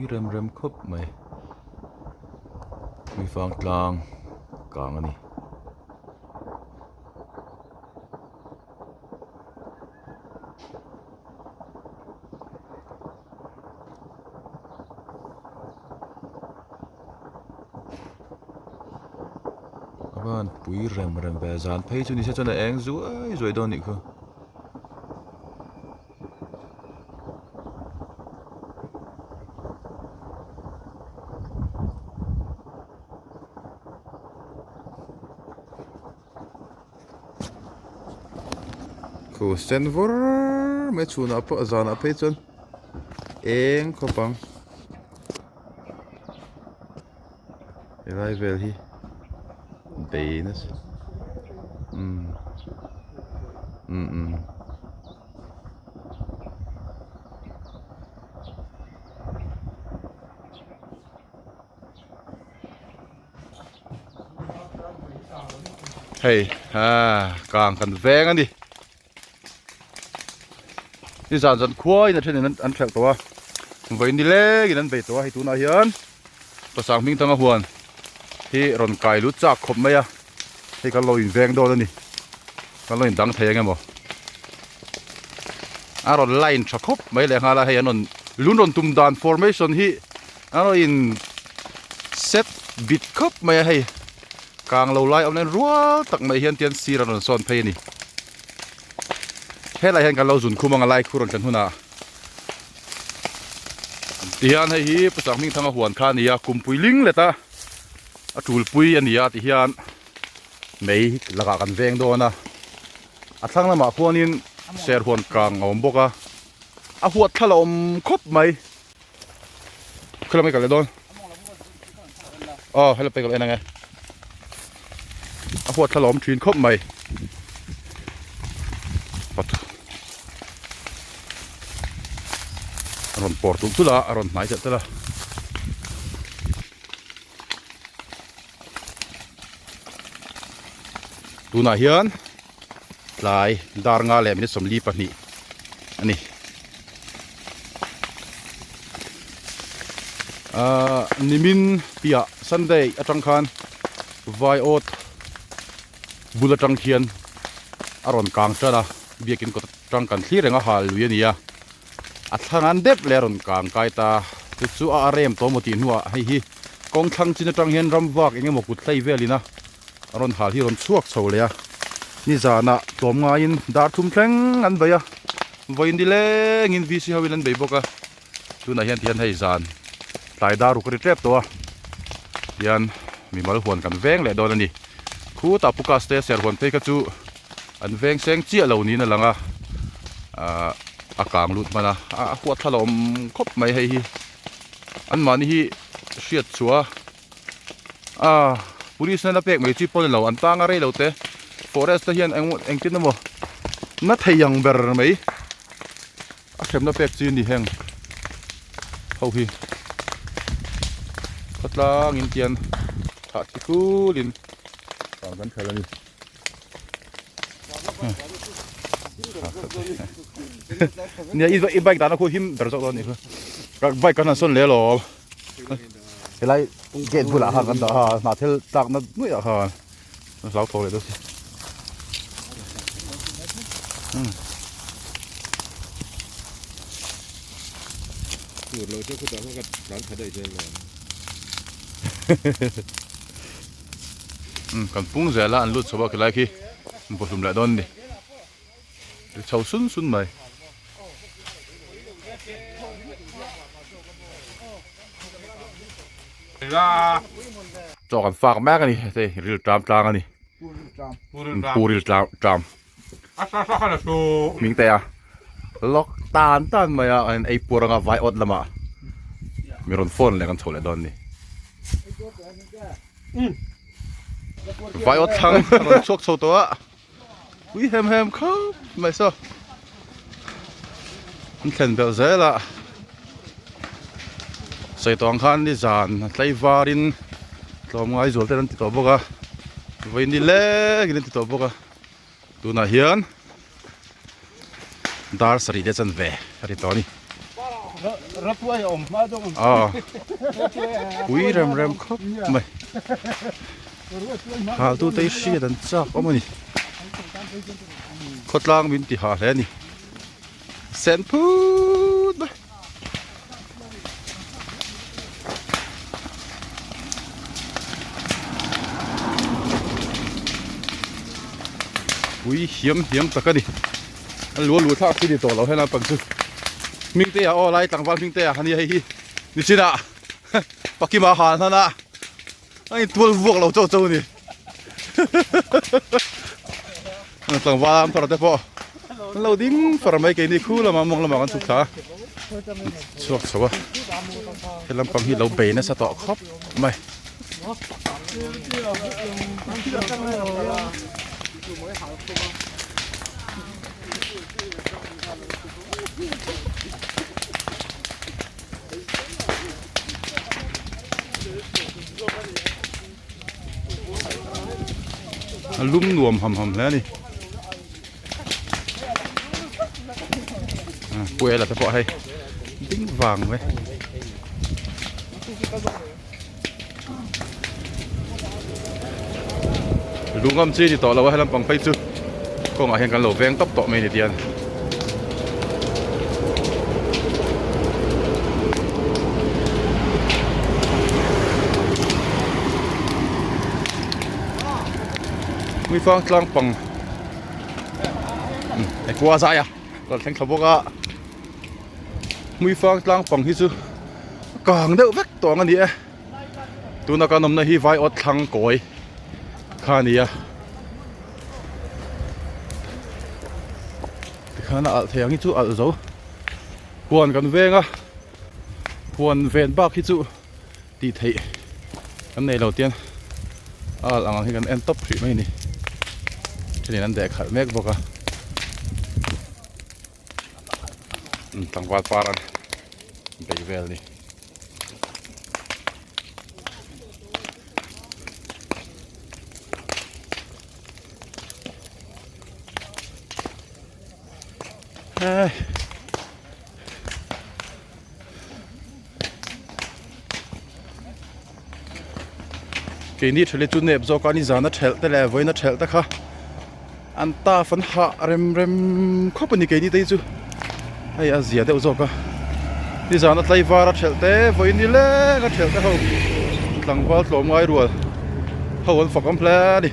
ปุ้ยเริ่มครบไหมมีฟางกลางอันนี้บ้านปุ้ยเริ่มแบบจานเพย์จุนี่ฉันจะเองสวยโดนอีกคือเซนวอร์ไม่ชูน่าพอจานเพย์จนเองขบังอะไรเวลฮีเบนส์เฮ้ยกลางกันแวงกันดินี่สารสันควายนะเช่นนั้นอันแข็งตัวไว้นี่เล็กนั่นไปตัวให้ตัวน่าเห็นภาษามิ่งทั้งหัวที่รอนไก่รู้จักครบไหมอะที่กันลอยแวงโดนนี่กันลอยดังเทียงไงบ่รอนไล่ชักครบไม่เลยฮะละให้นนลุ้นรอนตุ้มดาน formation ที่รอนเซตบิดครบไม่ให้กลางเราไล่เอาเน้นรัวตักไม่เห็นเตียนซีรันซอนเพนี่ให้ไรเห็นกันเราจุนคู่มังอะไรคู่รันกันหุ่นอ่ะที่ฮันให้ฮีภาษามิ่งทั้งหัวข้านี่คุมปุยลิงเลยตาจูลปุยอันนี้ที่ฮันไม่ละกันแวงโดนนะทั้งนั้นมาหัวนี้เสียหัวกลางเอาบกอ่ะหัวทะลมครบไหมคือเราไม่กันเลยโดนให้เราไปกันเลยนะไงหัวถล่มทีนครบไหมปัดอารมณ์ปอดตุ้งตุลาอารมณ์ไหนจะตุลาดูน่าเห็นลายดาร์งาเล่มนี่สมลีปะนี่อันนี้นิมินปียสันเดย์อัจังคารไวโอตบุลจังเขียนอารมณ์กลางเจ้านะเบียกินก็จังกันที่เรื่องอาหารลุยนี่อ่ะทางนั้นเด็บเลยอารมณ์กลางไกตาติดสู้อาเรมตัวมติหัวให้ฮีกองทังจินจังเห็นรำวักเองหมกุดไล่เวลีนะอารมณ์หาที่อารมณ์สวกโซเลยอ่ะนี่จานะตัวงายินดาร์ทุ่มแข็งอันไปอ่ะวันดีเล่งินวิสิฮาวิลันไปบอกอ่ะดูน่าเห็นที่อันให้จานตายดารุกรีเจ็บตัวยันมีมาลุหวนกันแวงเลยโดนนี่คู่ตาปุกาสเตเสียหวนเพกจูอันแวงเซงเจี๊ยเหล่านี้นั่นแหละอากางลุดมานะหัวถล่มครบไม่ให้อันมานี่เสียดชัวปุริสนั่นเป็กไม่จีปนเหล่าอันตั้งอะไรเหล่าเต้ฟอเรสต์เฮียนเอ็งติดนะบ่นัดให้ยังเบอร์ไหมเข็มนับเป็กจีนดีแห้งเขาพี่พัดลางอินเดียนขาดที่กูลินตอนกันเท่านี้เนี่ยอีใบตาหน้าคู่หิมเดี๋ยวจะตอนนี้คือใบกันนั่นส่วนเลี้ยหรอเฮ้ยเกตบุหรี่ห่างกันต่อหน้าเทลตักนั่นนุ่ยอ่ะฮะเราโทรเลยดูสิสูตรเราเจ้าคุณตาเขาก็ร้านขายได้เยอะเลยกันปุ้งเสียละอันลุดสบายกันไรขี้มันผสมหลายต้นดิเช่าซุนไหมจอกันฝากแม่กันนี่เฮ้ยริลจามกันนี่ปูริลจามมิงแต่ล็อกตานมาอ่ะไอ้ปูรังไวอดละมามีรถโฟนเลยกันโถเลยตอนนี้ไฟอดทั้งรถชกโซตัววิแฮมเขาไม่ซะมันเข็นเบลเซล่ะใส่ตัวขันดิจานไล่วารินตัวมึงไอ้จวลเต้นติดตัวบกะวันนี้เล็กนี่ติดตัวบกะดูน่าเห็นดาร์สรีเดชันเวรีตอนนี้ ratuai om ma dong ui rem khóc mày hà tu tây xia đàn chắc có mà nè khót lang mình thì hà thế nè sen phút mày ui hiếm tất cả đi lúa thác cái đi tổ lâu hay là bằng chứ mình tê à lại tăng vang mình tê à hani hay đi xin à bác kim à hàn hả anh tuôn vuông lâu châu nè tăng vang phải là thế lâu đinh phải mấy cái này khu là mà mong là mà con sụp thả suốt suốt cái làm bằng hi lâu bể nó sẽ tọt khóc mày lúm nuồm hầm thế này quê là cái hay tính vàng vậy lúm ngâm chi thì tỏ là hay làm bằng phay chứ còn ở hiện cái lẩu ven tóc tọ mày để tiền mi phang tlang pang ai qua sai à còn thành khẩu bốc à mi phang tlang pang hi chu càng đỡ vét toang anh đi tu na cái nôm na hi vai ớt thang cối kha ni à kha na al thang hi chu al zo huan kan veng à huan ven bak hi chu ti thei kan nei lo tian al ang hi kan en top thri mai ni cho nên anh để khởi mét vô cả thằng quạt pha ra để về đi cái này chơi chút nếp do cái này giá nó chẹt thế này với nó chẹt thế khá anh ta phân hạ rem khó bên cái này đấy chứ ai à gì đấy ozok à đi ra nó tay va ra chẹt thế với ní lẽ nó chẹt thế không thằng va lỗ ngoài rồi không còn phọc âm plea đi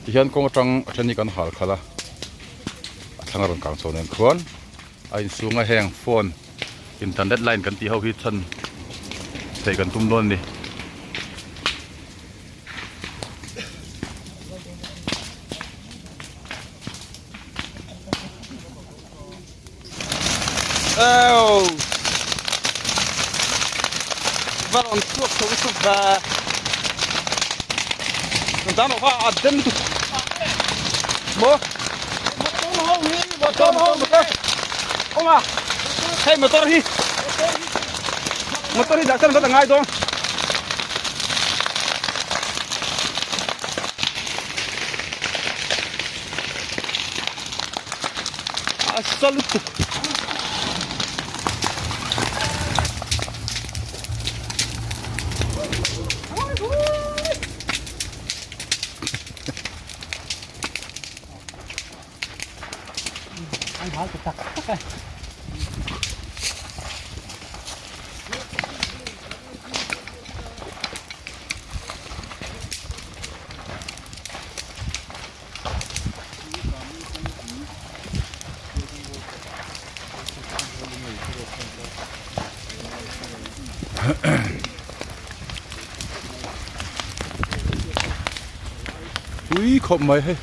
hiện công trang trên này còn hal khala thằng rong kang so nen khon ai xuống a heng phone internet line kan ti ho hi than thei kan tum lon ni Varon suốt suốt và chúng ta nó có đâm tụt bố không à hay motor hi đã chân rất là ngay thôi salut anh hỏi tặc tắc này อุ้ยขบไหมให้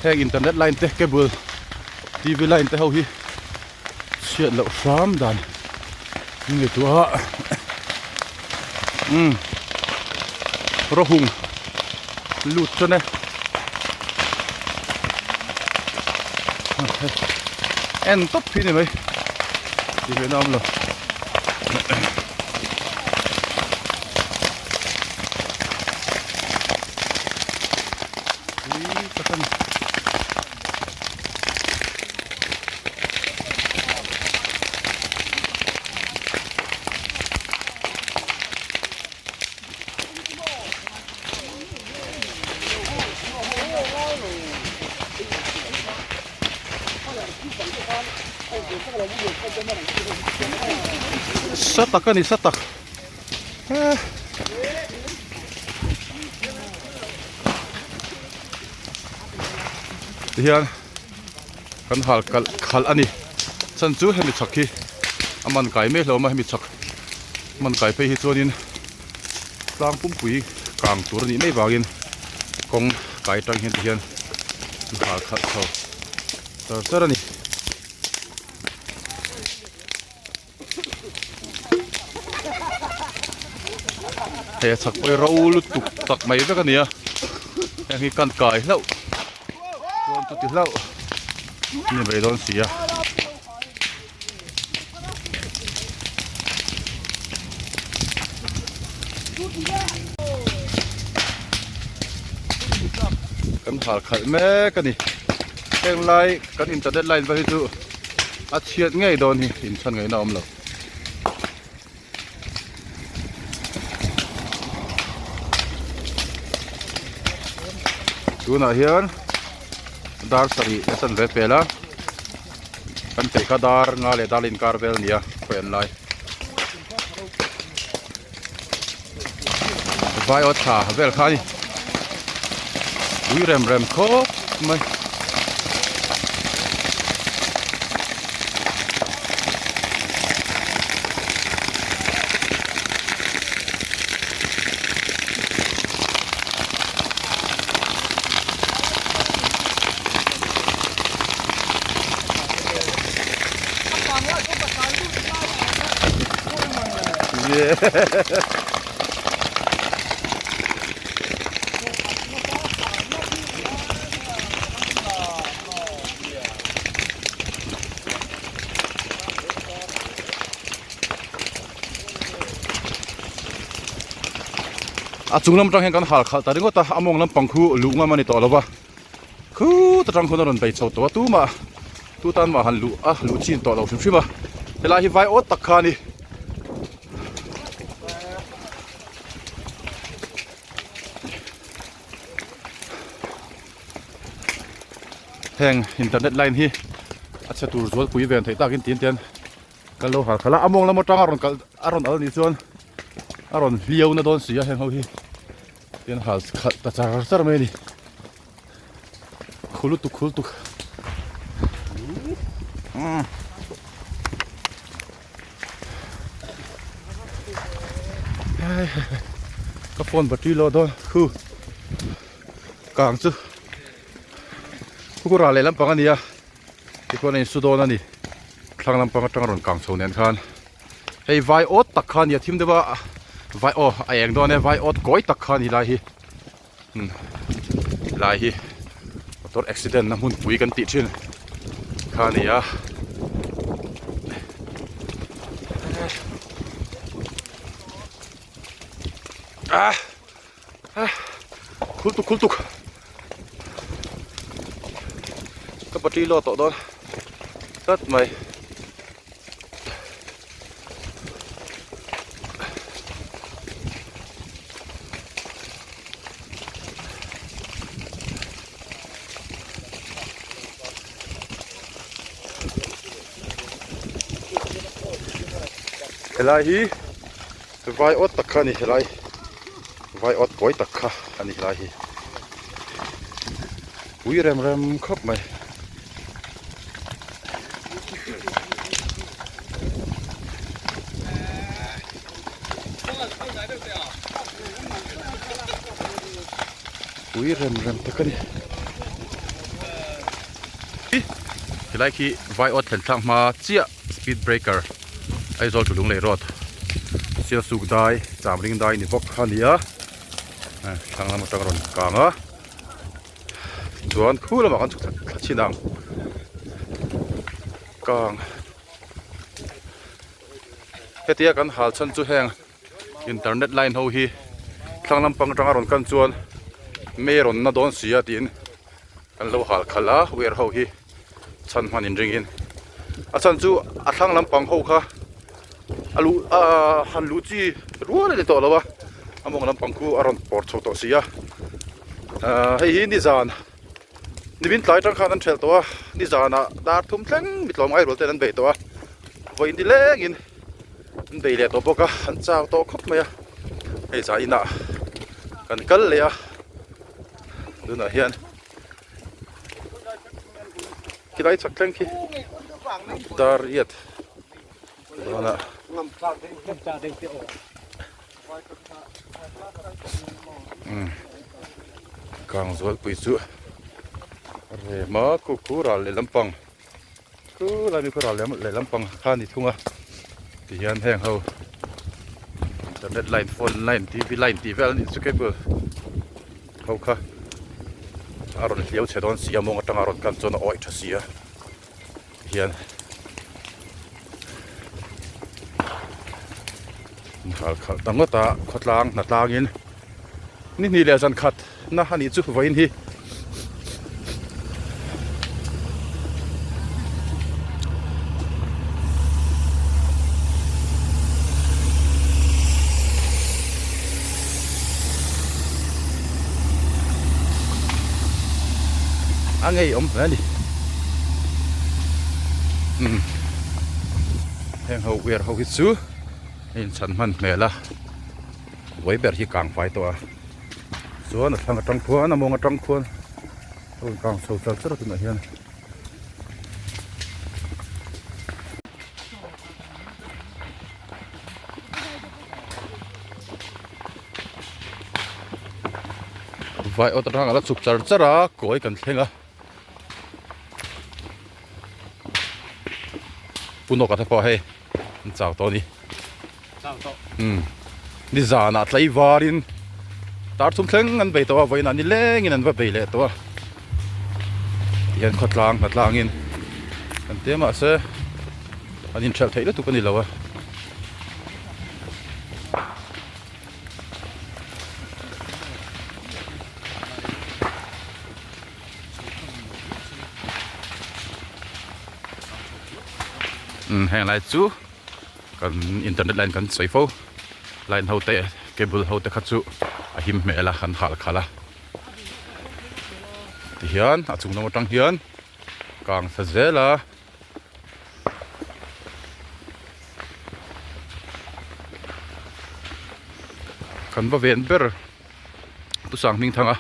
แท่งอินเทอร์เน็ตไลน์เตะเคเบิลทีวีไลน์เตะเฮาฮีเสียดแล้วซ้ำดันนี่ตัวรหุงลุดจนเนี่ยเอ็นต๊บพี่นี่ไหมที่เป็นน้ำเลยสัตว์กันนี่สัตว์เฮียนกันหัลขัลอันนี้ฉันจูให้มิดชักที่มันไก่ไม่เรามาให้มิดชักมันไก่ไปที่ตัวนี้ล้างปุ่มปุ๋ยกลางตัวนี้ไม่บากินกงไก่ตั้งเห็นเฮียนหัลขัลเขาแต่เจ้านี่เฮ้ยสักไปเราลุตุกตักไม่ได้กันเนี่ยยังมีกันไก่แล้วโดนตุกแล้วนี่ไม่โดนเสียกันหาขัดแม่กันนี่แกงไล่กันอินเทอร์เน็ตไลน์ไปดูอาเชียดง่ายโดนนี่อินชันง่ายน้อมแล้วดูนะเฮียนดาร์สรีสันเวเปล่ากันเตะกดาร์งาเลดาลินคาร์เวลเนี่ยเพื่อนไล่ไวออท่าเวลขานี่วิเรมครบไหมเย้จุงลำจังเห็นกันหาขัดแต่ถึงก็ตาอมองลำปังคู่ลุงมาในต่อแล้ววะคู่ตะจังคนนั้นไปโชว์ตัวตู้มาตู้ตันมาหันลุจีนต่อเราชิมมาเวลาที่ไวโอตักขานี่แทงอินเทอร์เน็ตไลน์ที่อาจจะตูรวดคุยเวียนไทยตากินตีนเตียนกันโลหะขละอมองลำมาจังอารอนอันนี้ส่วนอารอนเลี้ยวนะโดนเสียแห่งเขาที่เตียนหาตาจากสารไม่ดีคุลุตุกก็ฟอนบัตรีรอดคือกลางซึกูรอเลยลำปังอันนี้ที่คนในสุดนั่นนี่ครั้งลำปังจังรอนกลางโซนนั้นคันไอ้ไวออตตักคันอย่าทิมเดี๋ยวไวออไอ้เองโดนไอ้ไวออตก้อยตักคันนี่ไรฮีตัวอุบิเหตุน้ำมันปุ๋ยกันติดชินคันนี้คุลตุกก็ปฏิโลต่อโดนตัดไหมเฮลัยฮีไวออตตักขานี่เฮลัยไวออตก้อยตักขาอันนี้เฮลัยฮีวิเรมครับไหม อุ้ยเริ่มตะกันที่ไรคีไวออดเห็นทางมาเจียสปีดเบรกเกอร์ไอ้จอลจุดลงเลยรถเสียสุกได้จามริงได้นี่พวกฮันเดียทางนั้นมาจังรอนกลางอ่ะส่วนคู่ละมากันจุดชิดังกลางเฮียกันหาชั้นจุดแห่งอินเทอร์เน็ตไลน์เขาฮีทางนั้นปังจังรอนกันจวนไม่รอนน่าโดนเสียดินกันเราหาขลาเวรเขาฮีชั้นมันอินริงอินอาจารย์จูอาทางนั้นปังเขาค่ะฮัลลูจีรัวเลยตัวละวะอามองนั้นปังกูอารอนปอร์ตโชตัวเสียให้หินดิจานนี่บินไล่จังขานั้นเชลตัวดิจานะดาร์ทุ่มแทงมิดลมไอ้รถเต้นเบยตัววันนี้เล็กอินเบยเลี้ยตัวพวกอันเจ้าตัวครบไหมไอ้สายน่ะกันกันเลยดูหน่อยเฮียนคิดได้สักแทงคิดาร์เย็ดดูน่ะกางสวดปุยสุเรมาคูราเลลำปังคูรามีคูราเลลำปังข้านี่ทุ่งอ่ะที่ยันแห้งเขาจะเน็ตไลน์โฟนไลน์ทีวีไลน์ทีวีนี่สุดเก็บเขาค่ะอารมณ์เลี้ยวเฉดอนเสียมองตั้งอารมณ์กันจนอ้อยจะเสียยันขัดตั้งว่าตาขัดล้างหน้าต่างยินนี่เลี้ยจันขัดน่าฮันนี่จุไว้นี่อันไงนี่แห่งเขาเวียร์เขาคิดซื้อเห็นฉันมันแม่ละไว้แบบที่กลางไฟตัวส่วนทางกระจังพวนมองกระจังพวนตรงกลางโซเชียลสุดตัวเฮียนไฟอัตราการสุกจัดจ้าระก้อยกันเท่งอ่ะปุ่นออกกันพอให้เจ้าตัวนี้นี่จานาไลวารินตาร์ทุ่มเท่งอันไปตัวไว้นั่นนี่เล่งนั่นว่าไปเลยตัวยันขัดล้างอินอันเตี้ยมาเสอันนี้เช่าไทยแล้วทุกคนนี่แล้ววะแห่งไรจูกันอินเทอร์เน็ตไลน์กันสวยฟูไลน์เฮาเตะเคเบิลเฮาเตะขัดจูอาหิมเมล่ะขันขาละที่เฮียนอาจุงน้องจังเฮียนกลางเสเจล่ะกันว่าเวนเบอร์ตุสังมิงทังอ่ะ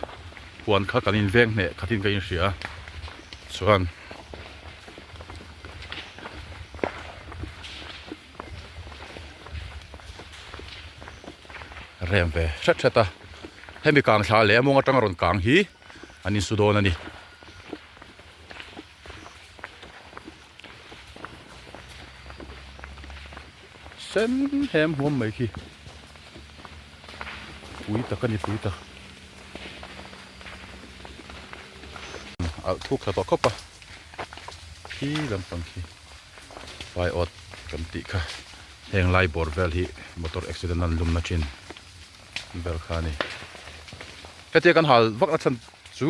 หวนข้ากันอินเวงเนี่ยขัดินกันอินเสียส่วนเรียมไปชัดๆให้มีกลางชาเล่มองจังรอนกลางฮีอันนี้สุดโดนนี่เส้นแฮมหัวไม่ขี้ปุ๋ยตะกันนี่ปุ๋ยตะเอาทุกข์ต่อเข้าไปขี้ลำปังขี้ไฟอดกันติค่ะแหงไล่บอร์เวลฮีมอเตอร์อุบิเหตุนั้นลุมนัชินเบลคานี่เฮติกันหาวักนัชันจู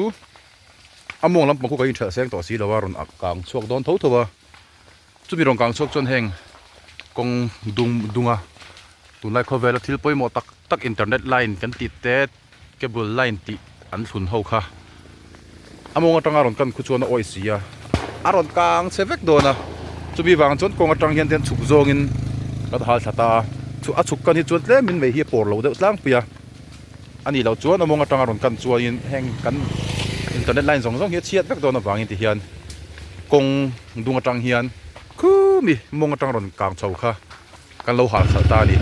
อามงลำปังคู่กับอินเทอร์เซงต่อสีละวารุนอักกางชวกโดนทุ่ทัวจุมีรองกางชวกจนแหงกงดุงอ่ะตุนไล่ข้อเวลทิลปอยหมดตักอินเทอร์เน็ตไลน์กันติดเตะเคเบิลไลน์ติอันสุนเฮาค่ะอามงจังอารอนกันคู่ชวนอ้อยเสียอารอนกางเซเวกโดนะจุมีวางจนกงจังเฮียนเทียนฉุกโจงินก็หาชะตาชุกกันที่จวนเล่มินไม่เฮียปอร์เราเดือดล้างเปียอันนี้เราจวนมองจังอารมณ์กันจวนแห่งกันอินเทอร์เน็ตไลน์สองเฮียเชียดแบกโดนวางอินทิเฮียนกงดุงจังเฮียน mi mong atang ron kang chau kha kan lo hal sa ta ni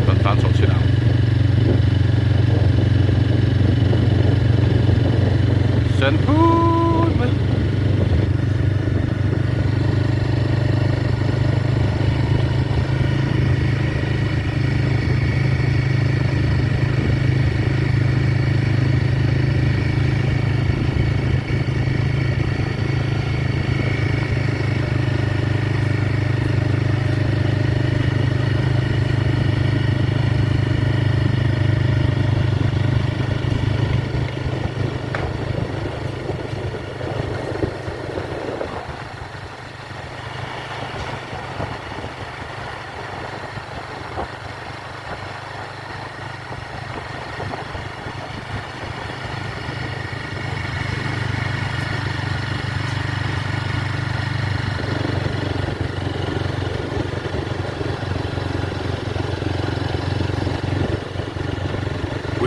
kan tan chau china sen hu mai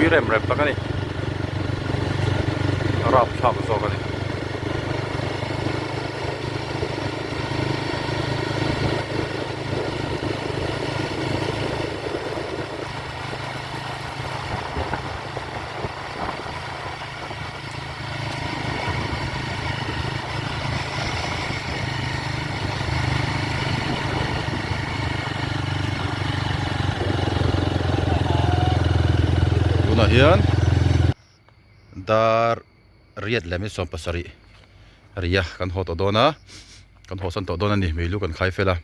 rem rem ta kan ni rap chap zo kan ni na hian dar riat lemi som pasari ria kan hot odona kan hosan to dona ni meilu kan khai fela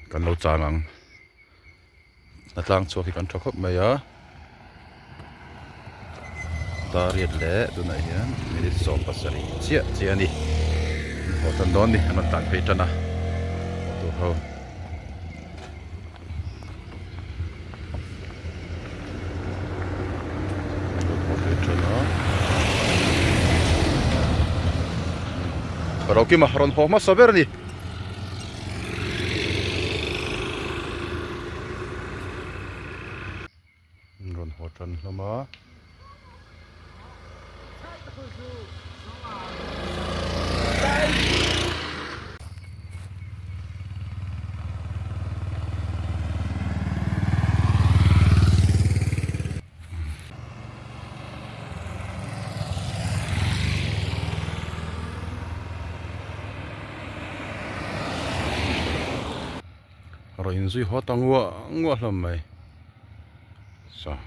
kan lo changang natlang chuaki kan thokop maya dar riat le duna hian mei som pasari chia ni hotan don ni an tan peitana to ho Roki mahron homa saberni ron hotan lama rồi in duy hóa tăng ngua làm mày sao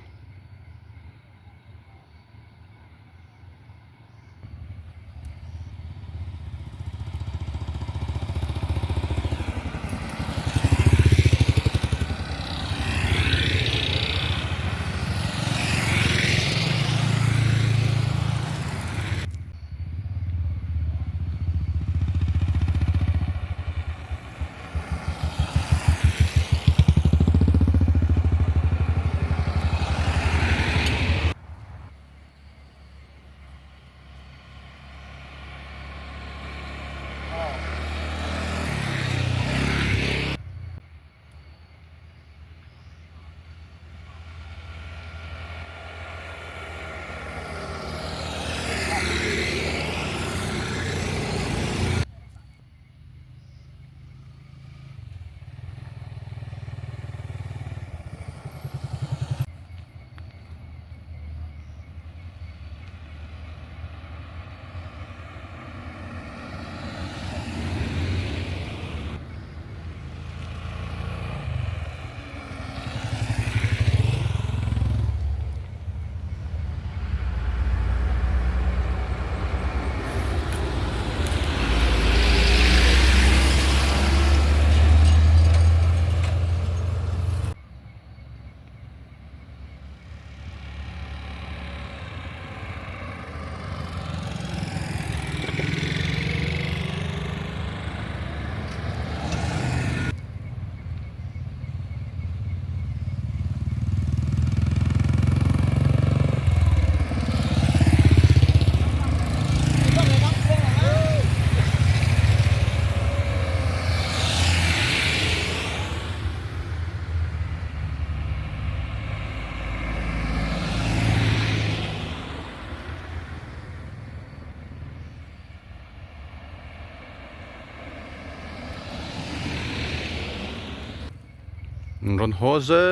ron ho ze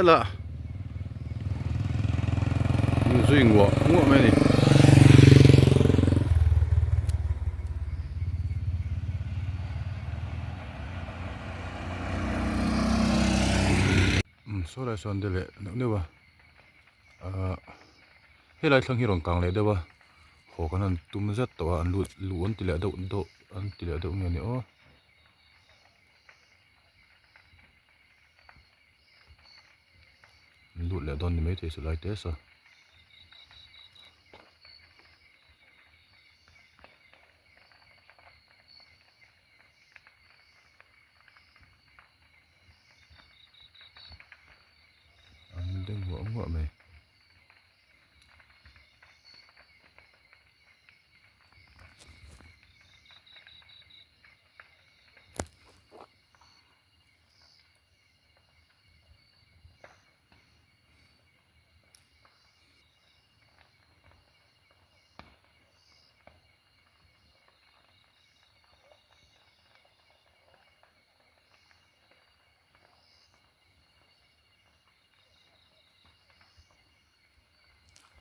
la zui ngwa me ni so lai son de le ne wa he lai thlang hi rong kang le de wa ho kan an tum zat to an lu an ti le do an ti le do me ni o lu le don ni me te so lai te so đừng ngựa mày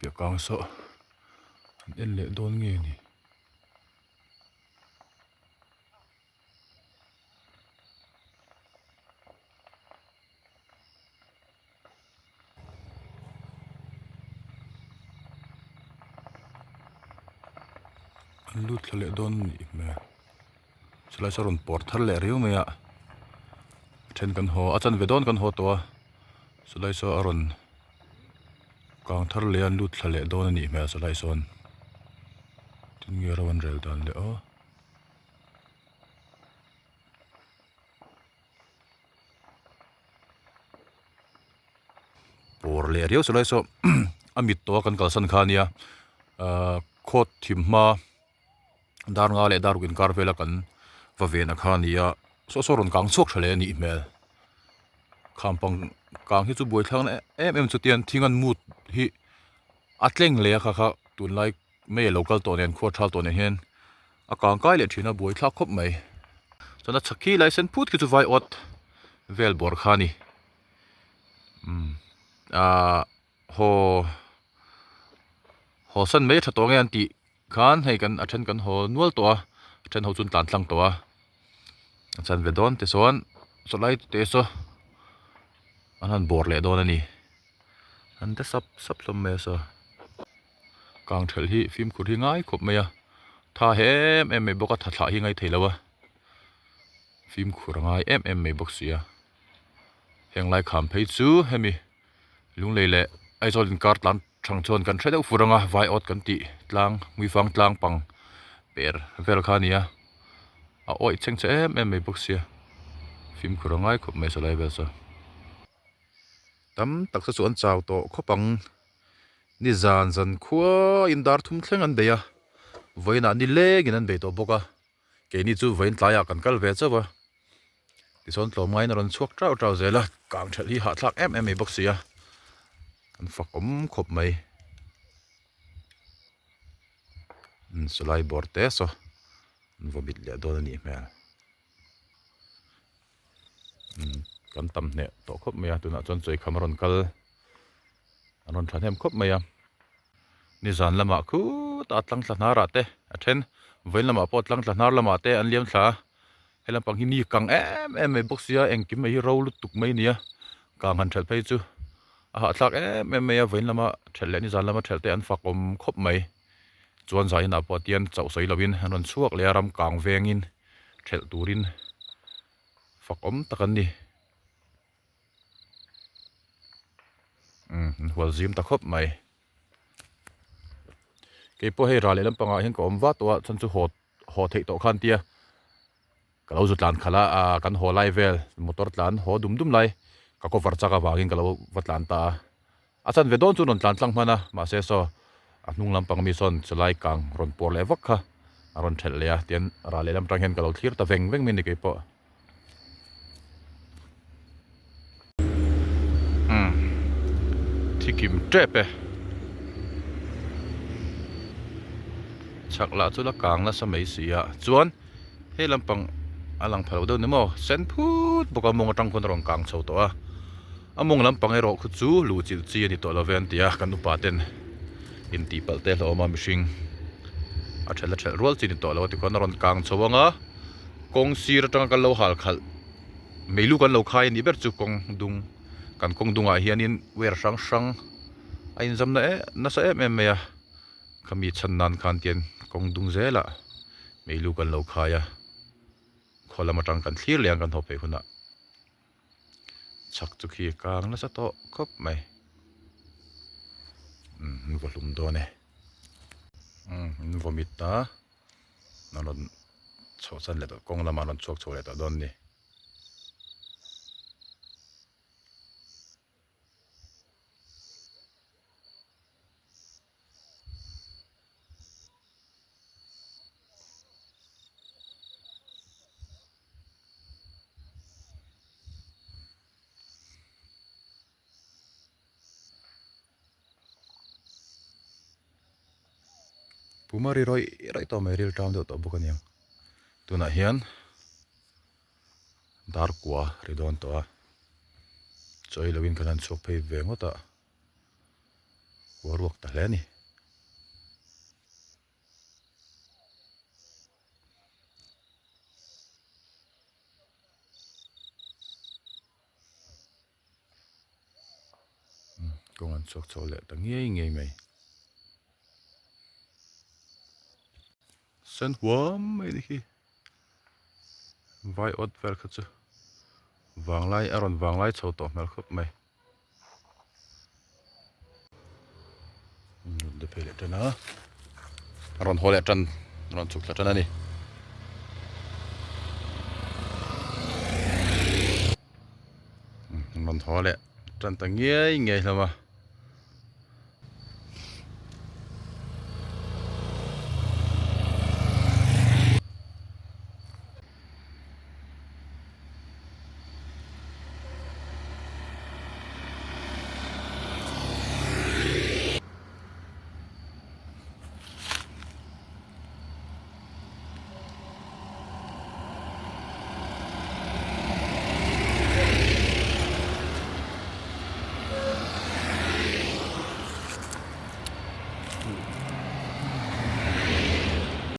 việc càng sợ nên lệ đôn nghề nhỉ anh lút lệ đôn nhỉ mà sẽ lại sao rồi bỏ thắt lệ riu mày ạ trên căn hồ chân về đôn căn hồ to sẽ lại sao rồi càng thắt lệ anh lút lệ đôn nhỉ mà sẽ lại sao tin nghe ra vấn đề đàn lệ ó bỏ lệ riu sẽ lại sao amit to kan kalsan khania khot thimma dar nga le dar win kar vela kan va ve na khania so ron kang chok thale ni mel khampang kang hi chu boi thlang em chu tian thingan mut hi atleng le kha kha tun lai me local to nen kho thal to nen hen a kang kai le thina boi thla khop mai chana chakhi license put ki chu vai ot vel bor khani ho san me tha to nge an ti khan hei kan athen kan ho nual to athen ho chun tlan tlang to chan ve don te son so lai te so an bor le don ani an te sap som me so kang thel hi film khur hi ngai khop me ya tha hem em me boka tha hi ngai theilawa film khur ngai em me bok sia heng lai kham phei chu hemi lung leile ai zolin kar tlan thang chon kan thredeu furanga vai ot kan ti tlang mi fang tlang pang per vel khania a oi cheng che em me bok sia film khur ngai khop me so lai vel so tam tak sa chuan chaw to khopang ni zan khua in dar thum thleng an beya voina ni le gin an be to boka ke ni chu voin tlaya kan kal ve chawa ti son tlom ngai na ron chuak trau zela kang thal hi ha thlak em me bok sia an fakom khop mai sulai borte so vobit le don ni mel kan tam ne to khop mai tu na chon choi khamaron kal anon than hem khop mai ni zan lama khu ta tlang thla na ra te athen voin lama pot tlang thla nar lama te an liam thla helam pang hi ni kang em me bok sia eng kim mai ro lu tuk mai nia kang han thal phei chu a ha thlak em me voin lama thel le ni zan lama thel te an fakom khop mai chuan zai na potian chau sei lovin anon chuak le ram kang vengin thel turin fakom takan ni hual zim ta khop mai ke po hei ra le lam panga hen ko om wa to chan chu ho thei to khan tia kalau zu tlan khala kan ho lai vel motor tlan ho dum lai ka ko var chaka wangin kalau watlan ta achan ve don chu non tlan tlang mana ma se so anung lam pang mi son chalai kang ron por le vak kha aron thel le tian ra le lam tang hen kalau thlir ta veng min ni ke po thikim trepe chak la chu la kang la samei sia chuan he lampang alang phalo do nemo sen phut boka mong tang kon rong kang chho to a among lam pangero khu chu lu chil chi ani to loven tia kan upa ten in ti palte lo ma mishing a thela thel rol chi ni to lo ti kon ron kang chowanga kong sir tang kan lo hal khal meilu kan lo khai ni ber chu kong dung kan kong dunga hianin wer sang sang a in zamna e na sa em me ya khami chan nan khan tian kong dung zela meilu kan lo khaya kholama tang kan thlir liang kan hope huna chak chu khi kang na sa to khop mai volum do ne vomit ta nanon cho san le to kong lama non chok chole to don ni pumari roi to mai ril tam do to bukan yang tuna hian dar kwa ridon to a choi lovin kanan chok phei ve ngota waruak ta hle ni kongan chok chole ta ngei mai sen huam mai di khi vai ot ver kha chu wanglai aron wanglai chho to mel khop mai de pele tana aron hole tan ron chuk la tana ni ron hole tan ta ngei hlama